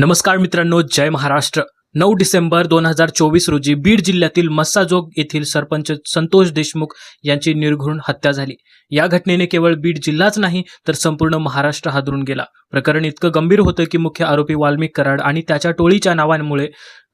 नमस्कार मित्रांनो, जय महाराष्ट्र। 9 डिसेंबर 2024 रोजी बीड जिल्ह्यातील मस्साजोग येथील सरपंच संतोष देशमुख यांची निर्घृण हत्या झाली। या घटनेने केवळ बीड जिल्हाच नाही तर संपूर्ण महाराष्ट्र हादरून गेला। प्रकरण इतकं गंभीर होतं की मुख्य आरोपी वाल्मिक कराड आणि त्याच्या टोळीच्या नावांमुळे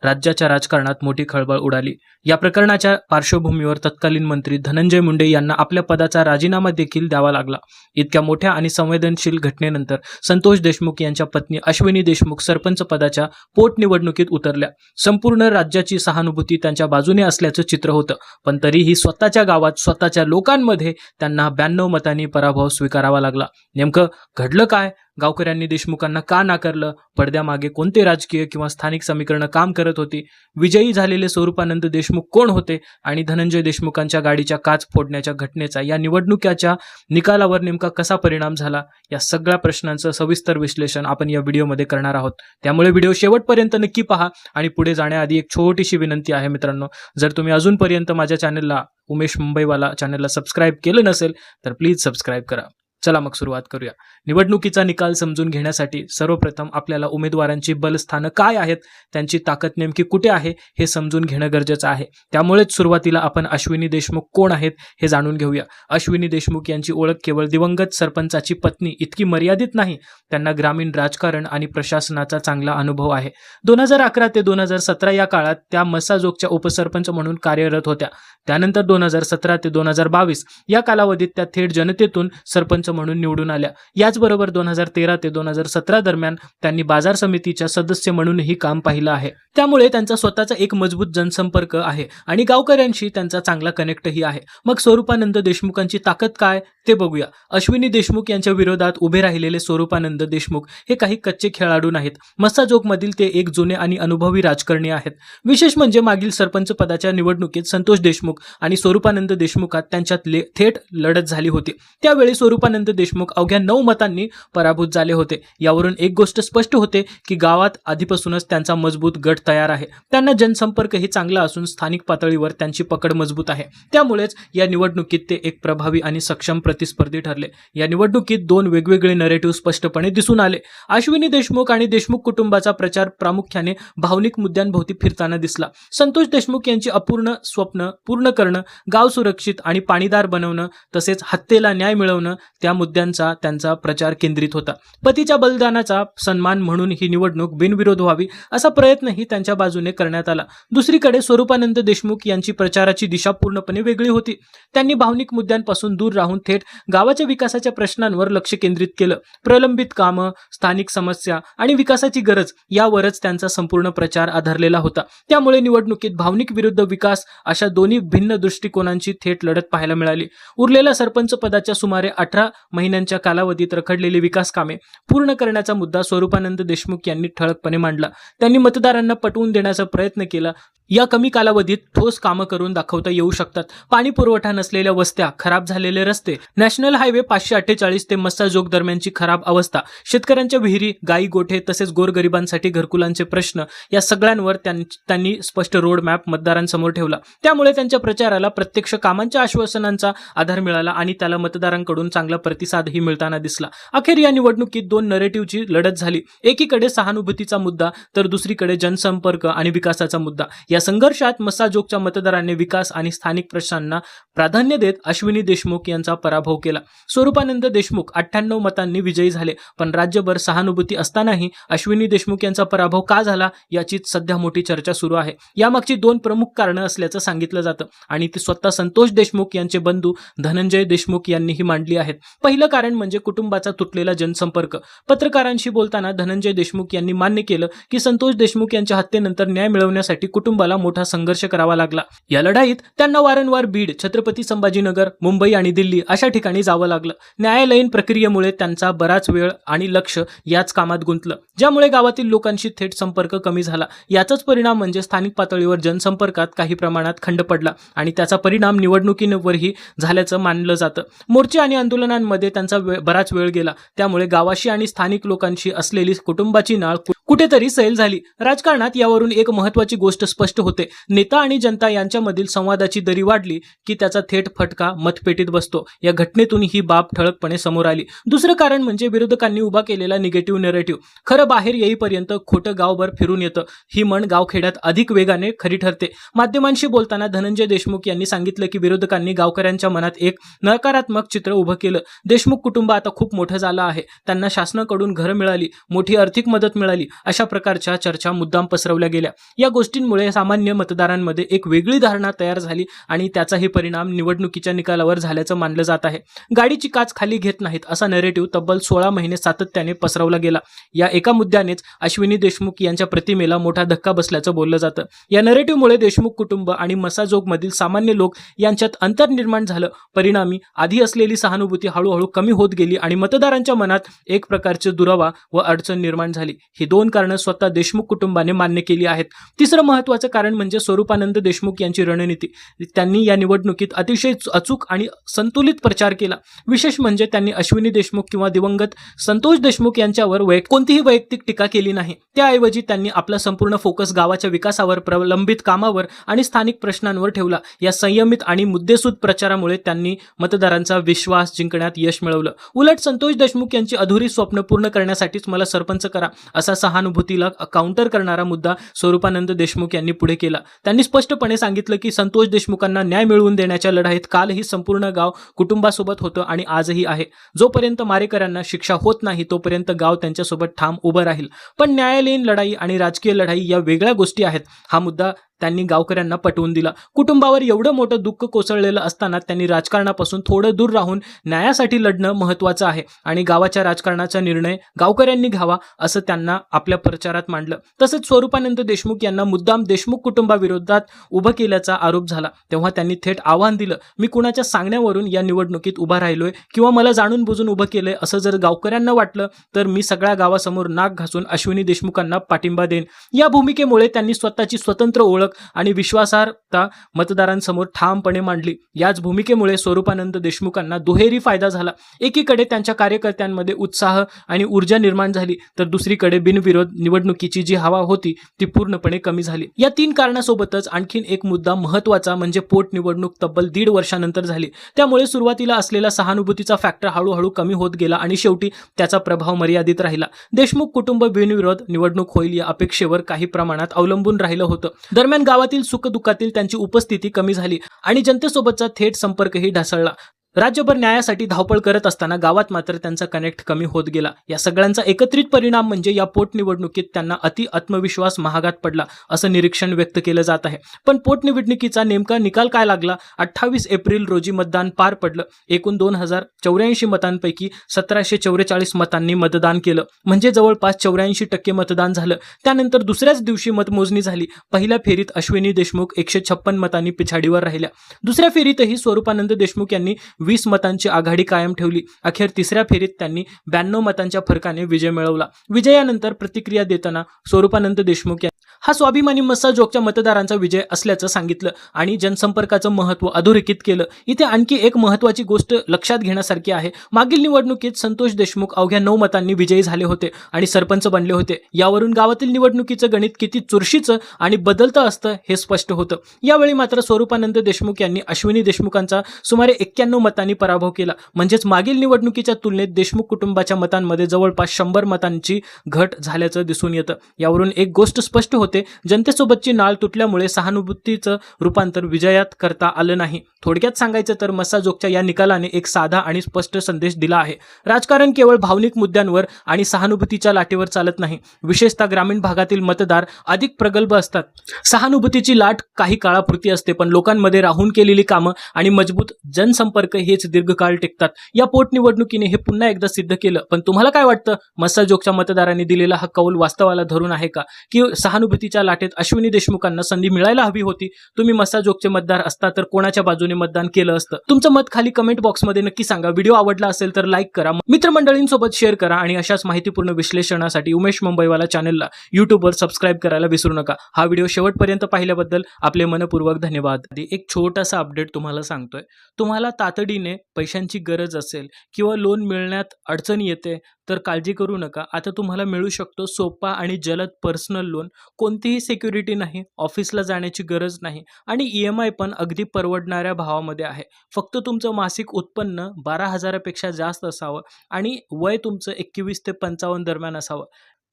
राज्याच्या राजकारणात मोठी खळबळ उडाली। या प्रकरणाच्या पार्श्वभूमीवर तत्कालीन मंत्री धनंजय मुंडे यांना आपल्या पदाचा राजीनामा देखील द्यावा लागला। इतक्या मोठ्या आणि संवेदनशील घटनेनंतर संतोष देशमुख यांच्या पत्नी अश्विनी देशमुख सरपंच पदाच्या पोटनिवडणुकीत उतरल्या। संपूर्ण राज्याची सहानुभूती त्यांच्या बाजूने असल्याचं चित्र होतं, पण तरीही स्वतःच्या गावात स्वतःच्या लोकांमध्ये त्यांना 92 मतांनी पराभव स्वीकारावा लागला। नेमकं घडलं काय? गावकऱ्यांनी देशमुखांना का नाकारलं? पडद्यामागे कोणते राजकीय किंवा स्थानिक समीकरणं काम करत होती? विजयी झालेले स्वरूपानंद देशमुख कोण होते? आणि धनंजय देशमुखांच्या गाडीच्या काच फोडण्याच्या घटनेचा या निवडणुकीच्या निकालावर नेमका कसा परिणाम झाला? या सगळ्या प्रश्नांचं सविस्तर विश्लेषण आपण या व्हिडिओमध्ये करणार आहोत। त्यामुळे व्हिडिओ शेवटपर्यंत नक्की पहा। आणि पुढे जाण्याआधी एक छोटीशी विनंती आहे मित्रांनो, जर तुम्ही अजूनपर्यंत माझ्या चॅनलला उमेश मुंबईवाला चॅनलला सबस्क्राईब केलं नसेल तर प्लीज सबस्क्राईब करा। चला मग सुरुवात करूया। निवडणुकीचा निकाल समजून घेण्यासाठी सर्वप्रथम आपल्याला उमेदवारांची बलस्थानं काय आहेत, त्यांची ताकद नेमकी कुठे आहे हे समजून घेणं गरजेचं आहे। त्यामुळेच सुरुवातीला आपण अश्विनी देशमुख कोण आहेत हे जाणून घेऊया। अश्विनी देशमुख यांची ओळख केवळ दिवंगत सरपंचाची पत्नी इतकी मर्यादित नाही, त्यांना ग्रामीण राजकारण आणि प्रशासनाचा चांगला अनुभव आहे। 2011 ते 2017 या काळात त्या मस्साजोगच्या उपसरपंच म्हणून कार्यरत होत्या। त्यानंतर 2017 ते 2022 या कालावधीत त्या थेट जनतेतून सरपंच म्हणून निवडून आल्या। याचबरोबर 2013 ते 2017 दरम्यान त्यांनी बाजार समितीच्या सदस्य म्हणूनही काम पाहिलं आहे। त्यामुळे त्यांचा स्वतःचा एक मजबूत जनसंपर्क आहे आणि गावकऱ्यांशी त्यांचा चांगला कनेक्टही आहे। मग स्वरूपानंद देशमुखांची ताकद काय ते बघूया। अश्विनी देशमुख यांच्या विरोधात उभे राहिलेले स्वरूपानंद देशमुख हे काही कच्चे खेळाडू नाहीत। मस्साजोगमधील ते एक जुने आणि अनुभवी राजकारणी आहेत। विशेष म्हणजे मागील सरपंच पदाच्या निवडणुकीत संतोष देशमुख आणि स्वरूपानंद देशमुखात त्यांच्यात थेट लढत झाली होती। त्यावेळी स्वरूपानंद देशमुख अवघ्या 9 मतांनी पराभूत झाले होते। यावरून एक गोष्ट स्पष्ट होते की गावात आधीपासूनच त्यांचा मजबूत गट तयार आहे। त्यांना जनसंपर्कही चांगला असून स्थानिक पातळीवर त्यांची पकड मजबूत आहे। त्यामुळेच या निवडणुकीत ते एक प्रभावी आणि सक्षम प्रतिस्पर्धी ठरले। या निवडणुकीत 2 वेगवेगळे नरेटिव्ह स्पष्टपणे दिसून आले। अश्विनी देशमुख आणि देशमुख कुटुंबाचा प्रचार प्रामुख्याने भावनिक मुद्द्यांभोवती फिरताना दिसला। संतोष देशमुख यांची अपूर्ण स्वप्न पूर्ण करणं, गाव सुरक्षित आणि पाणीदार बनवणं, तसेच हत्येला न्याय मिळवणं, त्या मुद्द्यांचा त्यांचा प्रचार केंद्रित होता। पतीच्या बलिदानाचा सन्मान म्हणून ही निवडणूक बिनविरोध व्हावी असा प्रयत्नही त्यांच्या बाजूने करण्यात आला। दुसरीकडे स्वरूपानंद देशमुख यांची प्रचाराची दिशा पूर्णपणे वेगळी होती। त्यांनी भावनिक मुद्द्यांपासून दूर राहून थेट गावाच्या विकासाच्या प्रश्नांवर लक्ष केंद्रित केलं। प्रलंबित कामं, स्थानिक समस्या आणि विकासाची गरज यावरच त्यांचा संपूर्ण प्रचार आधारलेला होता। त्यामुळे निवडणुकीत भावनिक विरुद्ध विकास अशा दोन्ही भिन्न दृष्टिकोनांची थेट लढत पाहायला मिळाली। उरलेल्या सरपंच पदाच्या सुमारे 18 महिन्यांच्या कालावधीत रखडलेली विकास कामे पूर्ण करण्याचा मुद्दा स्वरूपानंद देशमुख यांनी ठळकपणे मांडला। त्यांनी मतदारांना पटवून देण्याचा प्रयत्न केला, या कमी कालावधीत ठोस कामं करून दाखवता येऊ शकतात। पाणी पुरवठा नसलेल्या वस्त्या, खराब झालेले रस्ते, नॅशनल हायवे 548 ते मस्साजोग दरम्यानची खराब अवस्था, शेतकऱ्यांच्या विहिरी, गाई गोठे तसेच गोरगरिबांसाठी घरकुलांचे प्रश्न, या सगळ्यांवर त्यांनी स्पष्ट रोड मॅप मतदारांसमोर ठेवला। त्यामुळे त्यांच्या प्रचाराला प्रत्यक्ष कामांच्या आश्वासनांचा आधार मिळाला आणि त्याला मतदारांकडून चांगला प्रतिसादही मिळताना दिसला। अखेर या निवडणुकीत 2 नरेटिव्हची लढत झाली। एकीकडे सहानुभूतीचा मुद्दा तर दुसरीकडे जनसंपर्क आणि विकासाचा मुद्दा। या संघर्षात मस्साजोगच्या मतदारांनी विकास आणि स्थानिक प्रश्नांना प्राधान्य देत अश्विनी देशमुख यांचा पराभव केला। स्वरूपानंद देशमुख 98 मतांनी विजयी झाले, पण राज्यभर सहानुभूती असतानाही अश्विनी देशमुख यांचा पराभव का झाला याचीच सध्या मोठी चर्चा सुरू आहे। यामागची 2 प्रमुख कारणं असल्याचं सांगितलं जातं आणि ती स्वतः संतोष देशमुख यांचे बंधू धनंजय देशमुख यांनीही मांडली आहेत। पहिलं कारण म्हणजे कुटुंबाचा तुटलेला जनसंपर्क। पत्रकारांशी बोलताना धनंजय देशमुख यांनी मान्य केलं की संतोष देशमुख यांच्या हत्येनंतर न्याय मिळवण्यासाठी कुटुंबाला मोठा संघर्ष करावा लागला। या लढाईत त्यांना वारंवार बीड, छत्रपती संभाजीनगर, मुंबई आणि दिल्ली अशा ठिकाणी जावं लागलं। न्यायालयीन प्रक्रियेमुळे त्यांचा बराच वेळ आणि लक्ष याच कामात गुंतलं, ज्यामुळे गावातील लोकांशी थेट संपर्क कमी झाला। याचाच परिणाम म्हणजे स्थानिक पातळीवर जनसंपर्कात काही प्रमाणात खंड पडला आणि त्याचा परिणाम निवडणुकीवरही झाल्याचं मानलं जातं। मोर्चे आणि आंदोलनांमध्ये त्यांचा बराच वेळ गेला, त्यामुळे गावाशी आणि स्थानिक लोकांशी असलेली कुटुंबाची नाळ कुठेतरी सैल झाली। राजकारणात यावरून एक महत्त्वाची गोष्ट स्पष्ट स्पष्ट होते. नेता आणि जनता यांच्यामधील संवादाची दरी वाढली की त्याचा थेट फटका मतपेटीत बसतो. या घटनेतून ही बाब ठळकपणे समोर आली. दुसरं कारण म्हणजे विरोधकांनी उभा केलेला निगेटिव्ह नरेटिव्ह. खरं बाहेर येईपर्यंत खोटं गावभर फिरून येतं. ही म्हण गावखेड्यात अधिक वेगाने खरी ठरते. माध्यमांशी बोलताना धनंजय देशमुख यांनी सांगितलं की विरोधकांनी गावकऱ्यांच्या मनात एक नकारात्मक चित्र उभं केलं. देशमुख कुटुंब आता खूप मोठं झालं आहे, त्यांना शासनाकडून घरं मिळाली, मोठी आर्थिक मदत मिळाली, अशा प्रकारच्या चर्चा मुद्दाम पसरवल्या गेल्या. या गोष्टींमुळे सामान्य मतदारांमध्ये एक वेगळी धारणा तयार झाली आणि त्याचाही परिणाम निवडणुकीच्या निकालावर झाल्याचं मानलं जात आहे. गाडीची काच खाली घेत नाहीत असा नरेटिव्ह तब्बल 16 महिने सातत्याने पसरवला गेला. या एका मुद्द्यानेच अश्विनी देशमुख यांच्या प्रतिमेला मोठा धक्का बसल्याचं बोललं जातं. या नरेटिव्हमुळे देशमुख कुटुंब आणि मसाजोगमधील सामान्य लोक यांच्यात अंतर निर्माण झालं. परिणामी आधी असलेली सहानुभूती हळूहळू कमी होत गेली आणि मतदारांच्या मनात एक प्रकारचे दुरावा व अडचण निर्माण झाली. ही दोन कारणं स्वतः देशमुख कुटुंबाने मान्य केली आहेत. तिसरं महत्त्वाचं कारण म्हणजे स्वरूपानंद देशमुख यांची रणनीती. त्यांनी या निवडणुकीत अतिशय अचूक आणि संतुलित प्रचार केला. विशेष म्हणजे त्यांनी अश्विनी देशमुख किंवा दिवंगत संतोष देशमुख यांच्यावर कोणतीही वैयक्तिक टीका केली नाही. त्याऐवजी त्यांनी आपला संपूर्ण फोकस गावाच्या विकासावर, प्रलंबित कामावर आणि स्थानिक प्रश्नांवर ठेवला. या संयमित आणि मुद्देसूद प्रचारामुळे त्यांनी मतदारांचा विश्वास जिंकण्यात यश मिळवलं. उलट संतोष देशमुख यांची अधुरी स्वप्न पूर्ण करण्यासाठीच मला सरपंच करा असा सहानुभूतीला काउंटर करणारा मुद्दा स्वरूपानंद देशमुख यांनी पुढे केला. त्यांनी स्पष्टपणे सांगितलं की संतोष देशमुखांना न्याय मिळवून देण्याच्या लढाईत कालही संपूर्ण गाव कुटुंबासोबत होतं आणि आजही आहे. जोपर्यंत मारेकऱ्यांना शिक्षा होत नाही तोपर्यंत गाव त्यांच्यासोबत ठाम उभं राहील. पण न्यायालयीन लढाई आणि राजकीय लढाई या वेगळ्या गोष्टी आहेत. हा मुद्दा त्यांनी गावकऱ्यांना पटवून दिला. कुटुंबावर एवढं मोठं दुःख कोसळलेलं असताना त्यांनी राजकारणापासून थोडं दूर राहून न्यायासाठी लढणं महत्त्वाचं आहे आणि गावाच्या राजकारणाचा निर्णय गावकऱ्यांनी घ्यावा असं त्यांना आपल्या प्रचारात मांडलं. तसंच स्वरूपानंद देशमुख यांना मुद्दाम देशमुख कुटुंबाविरोधात उभं केल्याचा आरोप झाला. तेव्हा त्यांनी थेट आव्हान दिलं, मी कुणाच्या सांगण्यावरून या निवडणुकीत उभा राहिलोय किंवा मला जाणून बुजून उभं केलंय असं जर गावकऱ्यांना वाटलं तर मी सगळ्या गावासमोर नाक घासून अश्विनी देशमुखांना पाठिंबा देईन. या भूमिकेमुळे त्यांनी स्वतःची स्वतंत्र ओळख आणि विश्वासार्हता मतदारांसमोर ठामपणे मांडली. याच भूमिकेमुळे स्वरूपानंद देशमुखांना दुहेरी फायदा झाला. एकीकडे त्यांच्या कार्यकर्त्यांमध्ये उत्साह आणि ऊर्जा निर्माण झाली तर दुसरीकडे बिनविरोध निवडणुकीची जी हवा होती ती पूर्णपणे कमी झाली. या तीन कारणासोबतच आणखीन एक मुद्दा महत्त्वाचा म्हणजे पोटनिवडणूक तब्बल 1.5 वर्षानंतर झाली. त्यामुळे सुरुवातीला असलेला सहानुभूतीचा फॅक्टर हळूहळू कमी होत गेला आणि शेवटी त्याचा प्रभाव मर्यादित राहिला. देशमुख कुटुंब बिनविरोध निवडणूक होईल या अपेक्षेवर काही प्रमाणात अवलंबून राहिलं होतं. दरम्यान गावातील सुखदुःखातील त्यांची उपस्थिती कमी झाली आणि जनतेसोबतचा थेट संपर्कही ढासळला. राज्यभर न्यायासाठी धावपळ करत असताना गावात मात्र त्यांचा कनेक्ट कमी होत गेला. या सगळ्यांचा एकत्रित परिणाम म्हणजे या पोटनिवडणुकीत त्यांना आत्मविश्वास महागात पडला असं निरीक्षण व्यक्त केलं जात आहे. पण पोटनिवडणुकीचा नेमका निकाल काय लागला? 28 एप्रिल रोजी मतदान पार पडलं. एकूण 2084 मतांपैकी 1744 मतांनी मतदान केलं, म्हणजे जवळपास 84% मतदान झालं. त्यानंतर दुसऱ्याच दिवशी मतमोजणी झाली. पहिल्या फेरीत अश्विनी देशमुख 156 मतांनी पिछाडीवर राहिल्या. दुसऱ्या फेरीतही स्वरूपानंद देशमुख यांनी 20 मतांची आघाडी कायम ठेवली. अखेर तिसऱ्या फेरीत त्यांनी 92 मतांच्या फरकाने विजय मिळवला. विजयानंतर प्रतिक्रिया देताना स्वरूपानंद देशमुख हा स्वाभिमानी मसाजोगच्या मतदारांचा विजय असल्याचं सांगितलं आणि जनसंपर्काचं महत्त्व अधोरेखित केलं. इथे आणखी एक महत्त्वाची गोष्ट लक्षात घेण्यासारखी आहे. मागील निवडणुकीत संतोष देशमुख अवघ्या 9 मतांनी विजयी झाले होते आणि सरपंच बनले होते. यावरून गावातील निवडणुकीचं गणित किती चुरशीचं आणि बदलतं असतं हे स्पष्ट होतं. यावेळी मात्र स्वरूपानंद देशमुख यांनी अश्विनी देशमुखांचा सुमारे 91 मतांनी पराभव केला. म्हणजेच मागील निवडणुकीच्या तुलनेत देशमुख कुटुंबाच्या मतांमध्ये जवळपास 100 मतांची घट झाल्याचं दिसून येतं. यावरून एक गोष्ट स्पष्ट होते, जनतेसोबतची नाळ तुटल्यामुळे सहानुभूतीचं रूपांतर विजयात करता आलं नाही. थोडक्यात सांगायचं तर मसाजोगच्या या निकालाने एक साधा आणि स्पष्ट संदेश दिला आहे. राजकारण केवळ भावनिक मुद्द्यांवर आणि सहानुभूतीच्या लाटेवर चालत नाही. विशेषतः ग्रामीण भागातील मतदार अधिक प्रगल्भ असतात. सहानुभूतीची लाट काही काळापुरती असते, पण लोकांमध्ये राहून केलेली कामं आणि मजबूत जनसंपर्क हेच दीर्घकाळ टिकतात. या पोटनिवडणुकीने हे पुन्हा एकदा सिद्ध केलं. पण तुम्हाला काय वाटतं? मसाजोगच्या मतदारांनी दिलेला हा कौल वास्तवाला धरून आहे का, की सहानुभूतीच्या लाटेत अश्विनी देशमुखांना संधी मिळायला हवी होती? तुम्ही मसाजोगचे मतदार असता तर कोणाच्या बाजूने मतदान केलं असतं? तुमचं मत खाली कमेंट बॉक्समध्ये नक्की सांगा. व्हिडिओ आवडला असेल तर लाईक करा, मित्रमंडळींसोबत शेअर करा आणि अशाच माहितीपूर्ण विश्लेषणासाठी उमेश मुंबईवाला चॅनलला यूट्यूबवर सबस्क्राईब करायला विसरू नका. हा व्हिडिओ शेवटपर्यंत पाहिल्याबद्दल आपले मनपूर्वक धन्यवाद. एक छोटासा अपडेट तुम्हाला सांगतोय. तुम्हाला तातडीने तातडीने पैशांची गरज असेल किंवा लोन मिळण्यात अडचण येते तर काळजी करू नका. आता तुम्हाला मिळू शकतो सोपा आणि जलद पर्सनल लोन. कोणतीही सिक्युरिटी नाही, ऑफिसला जाण्याची गरज नाही आणि EMI पण अगदी परवडणाऱ्या भावामध्ये आहे. फक्त तुमचं मासिक उत्पन्न 12,000 पेक्षा जास्त असावं आणि वय तुमचं 21 ते 55 दरम्यान असावं.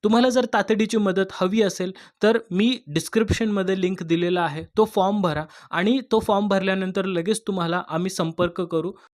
तुम्हाला जर तातडीची मदत हवी असेल तर मी डिस्क्रिप्शनमध्ये लिंक दिलेला आहे, तो फॉर्म भरा आणि तो फॉर्म भरल्यानंतर लगेच तुम्हाला आम्ही संपर्क करू.